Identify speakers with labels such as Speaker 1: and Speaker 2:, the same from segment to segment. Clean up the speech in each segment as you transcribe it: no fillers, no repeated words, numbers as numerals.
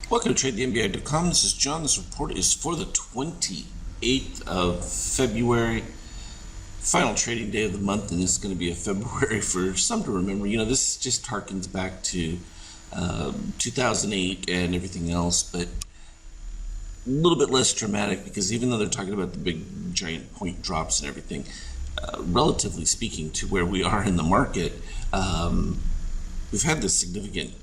Speaker 1: Welcome to TradeTheNBI.com. This is John. This report is for the 28th of February, final trading day of the month, and this is going to be a February for some to remember. You know, this just harkens back to 2008 and everything else, but a little bit less dramatic because even though they're talking about the big giant point drops and everything, relatively speaking to where we are in the market, we've had this significant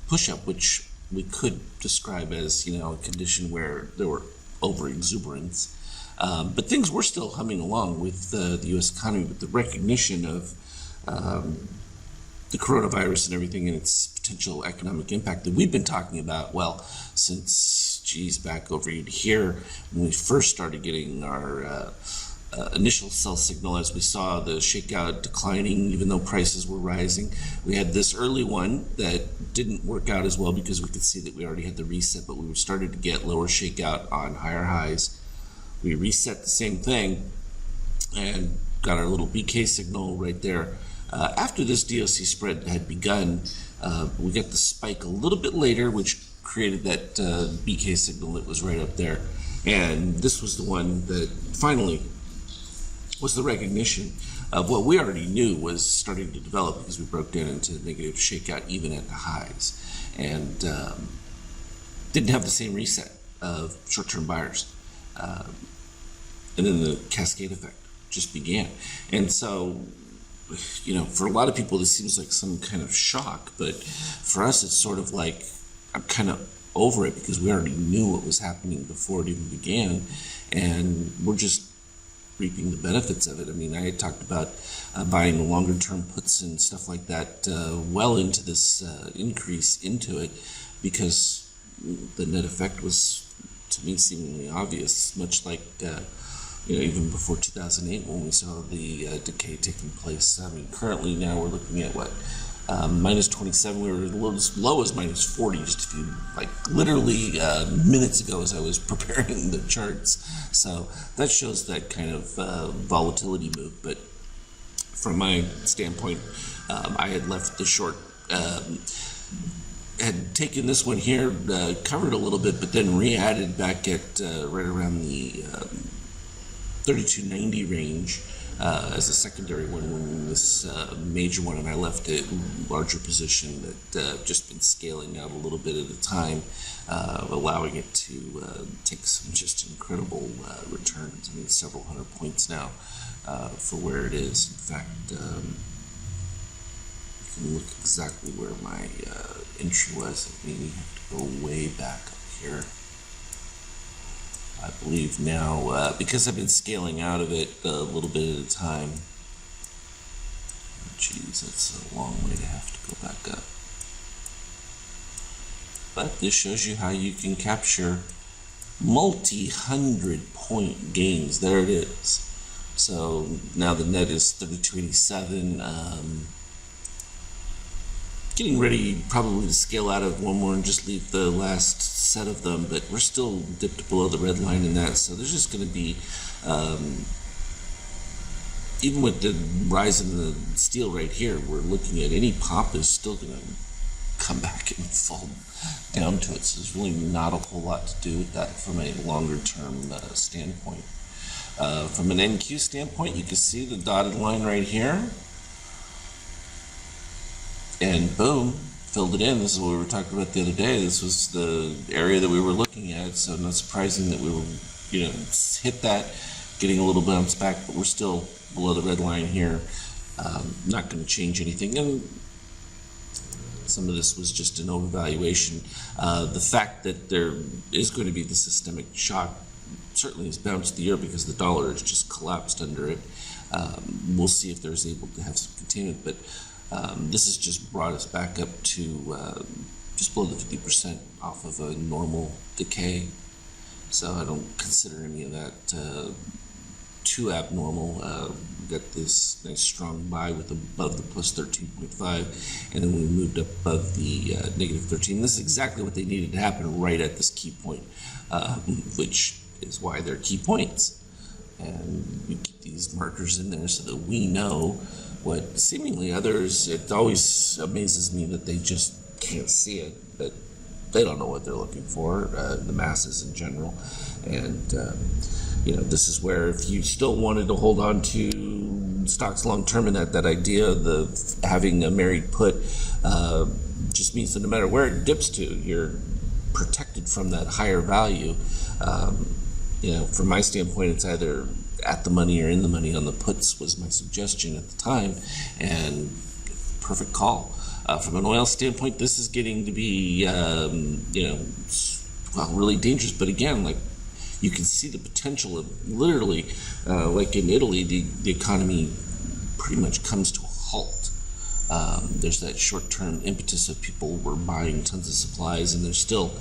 Speaker 1: push-up, which we could describe as, you know, a condition where there were over-exuberance. But things were still humming along with the U.S. economy, with the recognition of the coronavirus and everything and its potential economic impact that we've been talking about, well, since, back over here, when we first started getting our initial sell signal as we saw the shakeout declining even though prices were rising. We had this early one that didn't work out as well because we could see that we already had the reset, but we were starting to get lower shakeout on higher highs. We reset the same thing and got our little BK signal right there. After this DOC spread had begun, we got the spike a little bit later, which created that BK signal that was right up there. And this was the one that finally was the recognition of what we already knew was starting to develop because we broke down into negative shakeout even at the highs and didn't have the same reset of short-term buyers. And then the cascade effect just began. And so, you know, for a lot of people, this seems like some kind of shock, but for us, it's sort of like, I'm kind of over it because we already knew what was happening before it even began, and we're just reaping the benefits of it. I mean, I had talked about buying longer term puts and stuff like that well into this increase into it because the net effect was, to me, seemingly obvious, much like you know, even before 2008 when we saw the decay taking place. I mean, currently now we're looking at what? Minus 27, we were as low as minus 40 just a few, like literally minutes ago as I was preparing the charts. So that shows that kind of volatility move. But from my standpoint, I had left the short, had taken this one here, covered a little bit, but then re-added back at right around the 3290 range. As a secondary one when this major one, and I left a larger position that just been scaling out a little bit at a time, allowing it to take some just incredible returns. I mean, several hundred points now for where it is. In fact, you can look exactly where my entry was. I mean, you have to go way back up here. I believe now, because I've been scaling out of it a little bit at a time. Geez, that's a long way to have to go back up. But this shows you how you can capture multi-hundred point gains. There it is. So now the net is 3287. Getting ready probably to scale out of one more and just leave the last set of them, but we're still dipped below the red line in that, so there's just going to be, even with the rise in the steel right here, we're looking at any pop is still going to come back and fall down to it, so there's really not a whole lot to do with that from a longer term standpoint. From an NQ standpoint, you can see the dotted line right here. And boom, filled it in. This is what we were talking about the other day. This was the area that we were looking at, so not surprising that we were, you know, hit that, getting a little bounce back, but we're still below the red line here. Not going to change anything. And some of this was just an overvaluation. The fact that there is going to be the systemic shock certainly has bounced the year because the dollar has just collapsed under it. We'll see if there's able to have some containment, but this has just brought us back up to just below the 50% off of a normal decay. So I don't consider any of that too abnormal. We got this nice strong buy with above the plus 13.5, and then we moved up above the negative 13. This is exactly what they needed to happen right at this key point, which is why they're key points. And we keep these markers in there so that we know what seemingly others, it always amazes me that they just can't see it, but they don't know what they're looking for, the masses in general. And, this is where if you still wanted to hold on to stocks long term, and that idea of having a married put just means that no matter where it dips to, you're protected from that higher value. From my standpoint, it's either at the money or in the money on the puts was my suggestion at the time, and perfect call. From an oil standpoint, this is getting to be, really dangerous. But again, like, you can see the potential of literally, like in Italy, the economy pretty much comes to a halt. There's that short-term impetus of people were buying tons of supplies, and there's still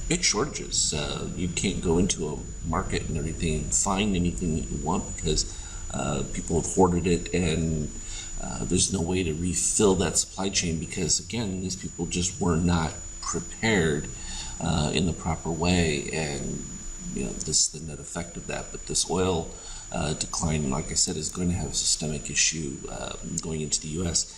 Speaker 1: big shortages. You can't go into a market and everything and find anything that you want because people have hoarded it, and there's no way to refill that supply chain because, again, these people just were not prepared in the proper way, and this is the net effect of that. But this oil decline, like I said, is going to have a systemic issue going into the U.S.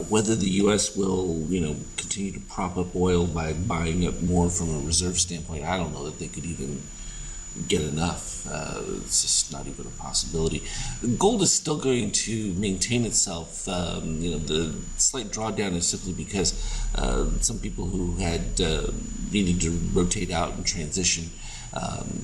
Speaker 1: Whether the U.S. will, continue to prop up oil by buying up more from a reserve standpoint, I don't know that they could even get enough. It's just not even a possibility. Gold is still going to maintain itself. The slight drawdown is simply because some people who had needed to rotate out and transition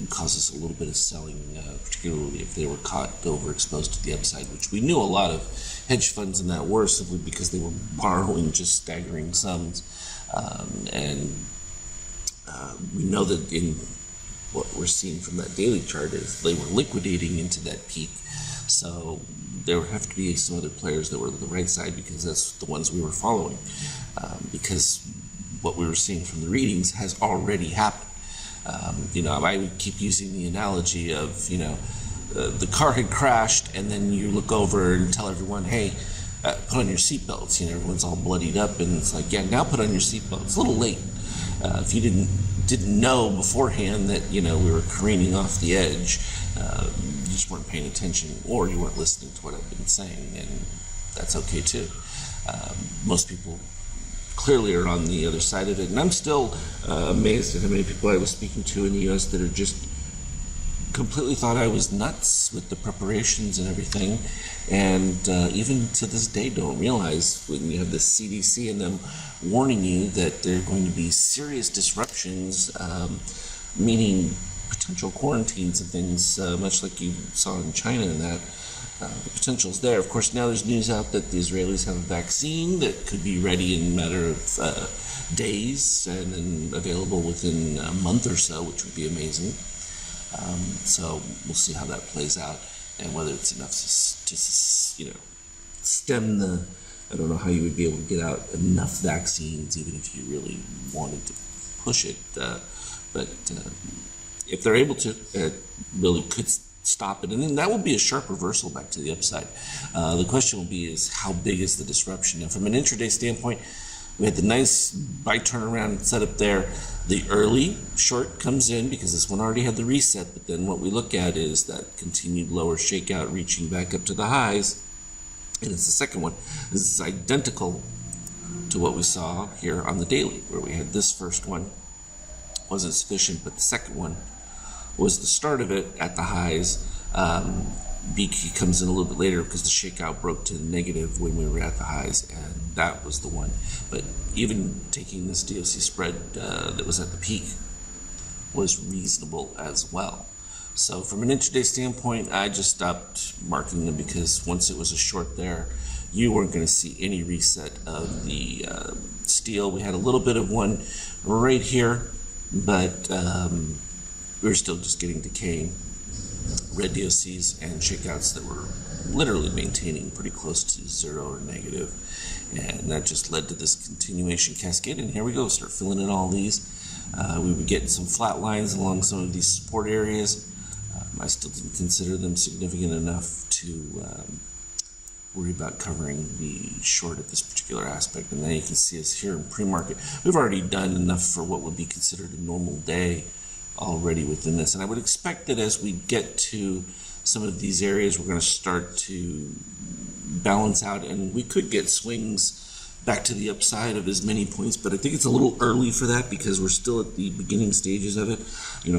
Speaker 1: causes a little bit of selling, particularly if they were caught overexposed to the upside, which we knew a lot of hedge funds in that were, simply because they were borrowing just staggering sums. We know that in what we're seeing from that daily chart is they were liquidating into that peak. So there would have to be some other players that were on the right side, because that's the ones we were following. Because what we were seeing from the readings has already happened. I would keep using the analogy of, the car had crashed, and then you look over and tell everyone, hey, put on your seatbelts. Everyone's all bloodied up, and it's like, yeah, now put on your seatbelt. It's a little late. If you didn't know beforehand that, we were careening off the edge, you just weren't paying attention, or you weren't listening to what I've been saying, and that's okay too. Most people clearly are on the other side of it, and I'm still amazed at how many people I was speaking to in the U.S. that are just completely thought I was nuts with the preparations and everything, and even to this day don't realize when you have the CDC and them warning you that there are going to be serious disruptions, meaning potential quarantines and things, much like you saw in China, and that the potential's there. Of course, now there's news out that the Israelis have a vaccine that could be ready in a matter of days and then available within a month or so, which would be amazing. So we'll see how that plays out, and whether it's enough to stem the, I don't know how you would be able to get out enough vaccines, even if you really wanted to push it. But if they're able to, it really could stop it, and then that will be a sharp reversal back to the upside. The question will be is how big is the disruption? Now, from an intraday standpoint, we had the nice buy turnaround set up there. The early short comes in because this one already had the reset, but then what we look at is that continued lower shakeout reaching back up to the highs, and it's the second one. This is identical to what we saw here on the daily, where we had this first one wasn't sufficient, but the second one was the start of it at the highs. BQ comes in a little bit later because the shakeout broke to the negative when we were at the highs, and that was the one. But even taking this DOC spread that was at the peak was reasonable as well. So from an intraday standpoint, I just stopped marking them because once it was a short there, you weren't going to see any reset of the steel. We had a little bit of one right here, but we were still just getting decaying red DOCs and shakeouts that were literally maintaining pretty close to zero or negative, and that just led to this continuation cascade. And here we go, start filling in all these. We were getting some flat lines along some of these support areas. I still didn't consider them significant enough to worry about covering the short at this particular aspect. And then you can see us here in pre-market. We've already done enough for what would be considered a normal day already within this, and I would expect that as we get to some of these areas, we're going to start to balance out, and we could get swings back to the upside of as many points, but I think it's a little early for that because we're still at the beginning stages of it.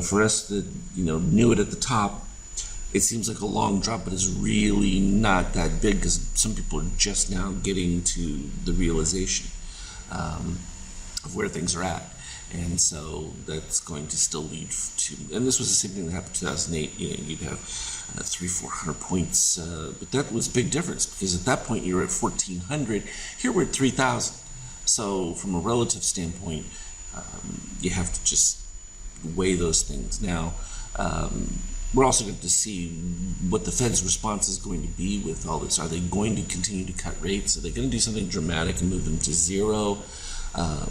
Speaker 1: For us that, knew it at the top, it seems like a long drop, but it's really not that big because some people are just now getting to the realization of where things are at. And so that's going to still lead to, and this was the same thing that happened in 2008, you'd have 300-400 points, but that was a big difference because at that point you were at 1,400, here we're at 3,000. So from a relative standpoint, you have to just weigh those things. Now, we're also going to see what the Fed's response is going to be with all this. Are they going to continue to cut rates? Are they going to do something dramatic and move them to zero?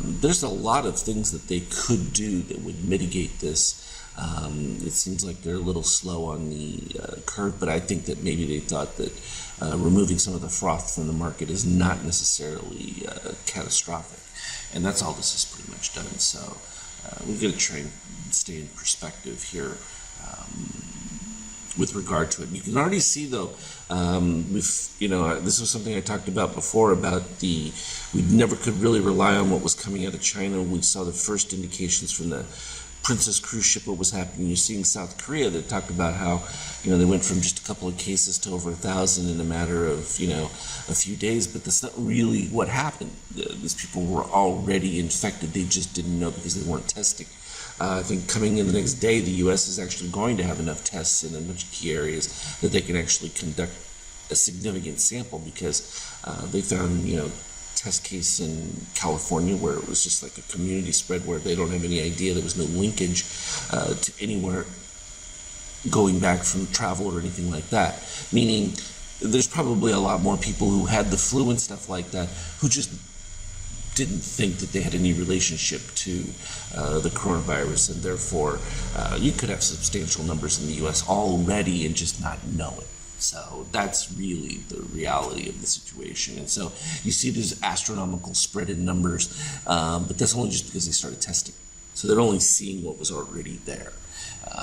Speaker 1: There's a lot of things that they could do that would mitigate this. It seems like they're a little slow on the curve, but I think that maybe they thought that removing some of the froth from the market is not necessarily catastrophic. And that's all this is pretty much done. So we've got to try and stay in perspective here with regard to it. You can already see, though, this was something I talked about before about we never could really rely on what was coming out of China. We saw the first indications from the Princess cruise ship what was happening. You're seeing South Korea that talked about how, they went from just a couple of cases to over 1,000 in a matter of, a few days, but that's not really what happened. These people were already infected. They just didn't know because they weren't testing. I think coming in the next day, the U.S. is actually going to have enough tests in a bunch of key areas that they can actually conduct a significant sample because they found, test case in California where it was just like a community spread where they don't have any idea. There was no linkage to anywhere going back from travel or anything like that. Meaning there's probably a lot more people who had the flu and stuff like that who just didn't think that they had any relationship to the coronavirus, and therefore you could have substantial numbers in the U.S. already and just not know it. So that's really the reality of the situation. And so you see this astronomical spread in numbers, but that's only just because they started testing. So they're only seeing what was already there,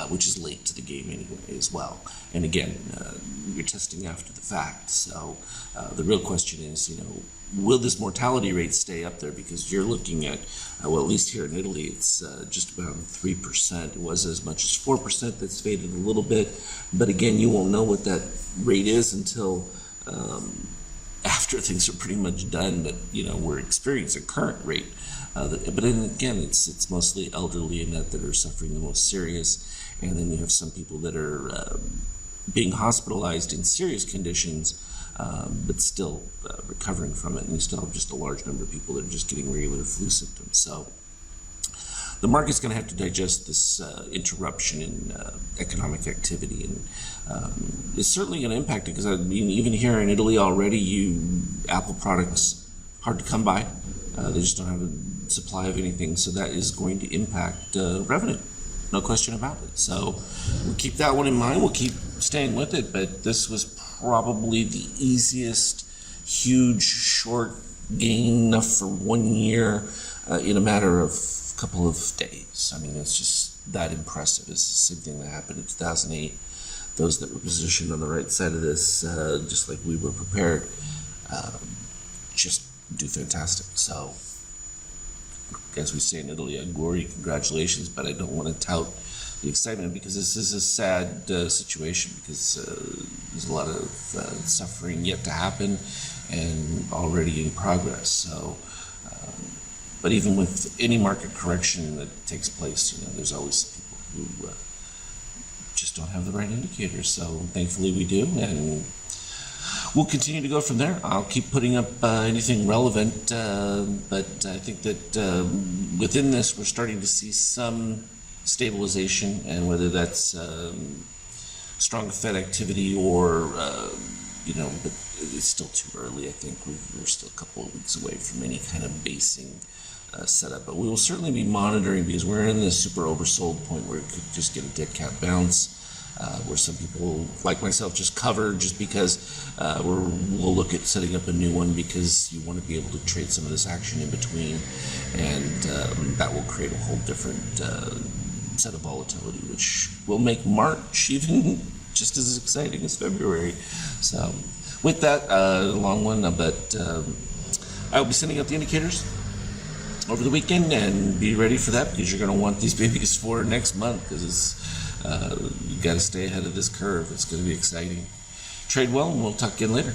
Speaker 1: which is late to the game anyway as well. And again, you're testing after the fact. So the real question is, will this mortality rate stay up there? Because you're looking at, at least here in Italy, it's just about 3%. It was as much as 4% that's faded a little bit. But again, you won't know what that rate is until after things are pretty much done. But, we're experiencing a current rate. But then again, it's mostly elderly and that are suffering the most serious. And then you have some people that are being hospitalized in serious conditions, but still recovering from it. And you still have just a large number of people that are just getting regular flu symptoms. So the market's going to have to digest this interruption in economic activity. And it's certainly going to impact it because, even here in Italy already, Apple products, hard to come by. They just don't have a supply of anything. So that is going to impact revenue. No question about it. So we'll keep that one in mind. We'll keep staying with it. But this was probably the easiest, huge, short gain enough for 1 year in a matter of a couple of days. I mean, it's just that impressive. It's the same thing that happened in 2008. Those that were positioned on the right side of this, just like we were prepared, just do fantastic. So, as we say in Italy, auguri, congratulations, but I don't want to tout the excitement because this is a sad situation because there's a lot of suffering yet to happen and already in progress. So, but even with any market correction that takes place, there's always people who just don't have the right indicators. So thankfully we do, and we'll continue to go from there. I'll keep putting up anything relevant, but I think that within this, we're starting to see some stabilization, and whether that's strong Fed activity or, but it's still too early. I think we're still a couple of weeks away from any kind of basing setup, but we will certainly be monitoring because we're in this super oversold point where it could just get a dead cat bounce. Where some people, like myself, just cover just because we'll look at setting up a new one because you want to be able to trade some of this action in between, and that will create a whole different set of volatility, which will make March even just as exciting as February. So with that, long one, but I'll be sending out the indicators over the weekend, and be ready for that because you're going to want these babies for next month because you got to stay ahead of this curve. It's going to be exciting. Trade well, and we'll talk again later.